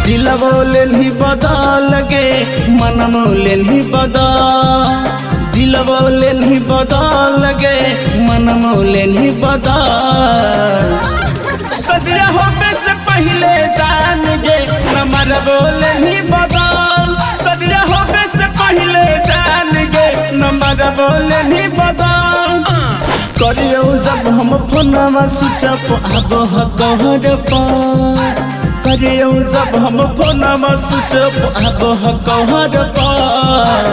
दिल बोले नहीं बदल गे मन मोले नहीं बदल, दिल बोले नहीं बदल गे मन मोले नहीं बदल। सदिया होने से पहले जान गे नमर बोले नहीं बदल, सदिया होने से पहले जान गे नमर बोले नहीं बदल। करियो जब हम फोनमा स्विच ऑफ आबो कहर पर, करियो जब हम फोनमा स्विच ऑफ आबो कहर पर।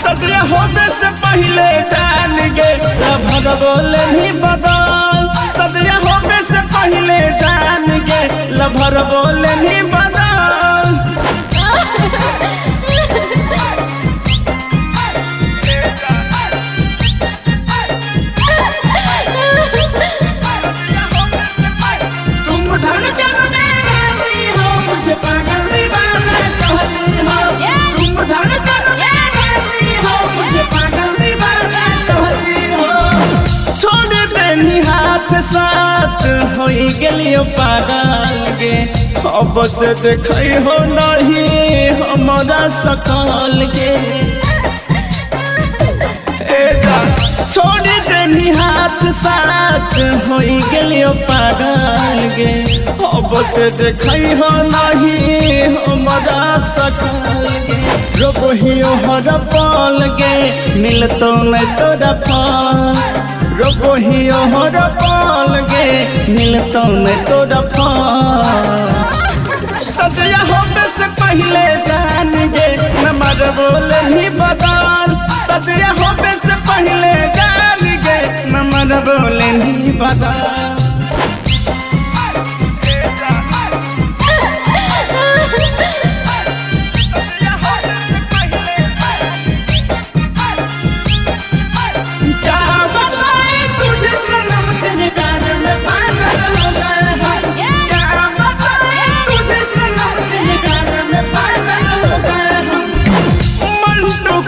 सदिया होने से पहले जान गे लभर बोले नहीं बदल, सदिया होने से पहले जान गे लभर बोले नहीं बदल। साथ होई गेलियो पागल गे अब से देखई हो नहीं हमारा सकल के। छोड़ी देनी हाथ साथ होई गेलियो पागल गे अब से देखई हो नहीं हमारा सकल के। रोबहियो हर पल गे मिलतो नहीं तोरा फल, रोबहियो हर पल गे मिलतो नहीं तोरा फल। सदिया होने से पहले जान गे नमर बोले नहीं बदल, सदिया होने से पहले जान गे नमर बोले नहीं बदल।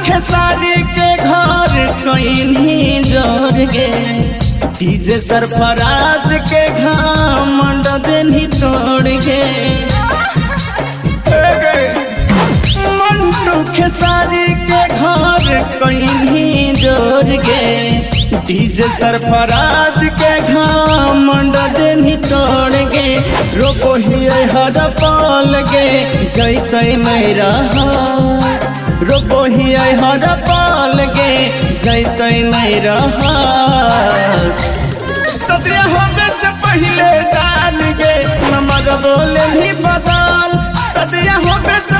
खेसारी के घर कहीं जोर गे डीजे सरफराज के घमंड देनी तोड़ गे। मंटू खेसारी के घर कहीं जोर गे डीजे सरफराज के घमंड देनी तोड़ गे। रोबहियो हर पल गे जैते नहीं रहा, रोबहियो हर पल गे जैते नहीं रहा। सदिया होने से पहले जान गे नमर बोले नहीं बदल, सदिया होने से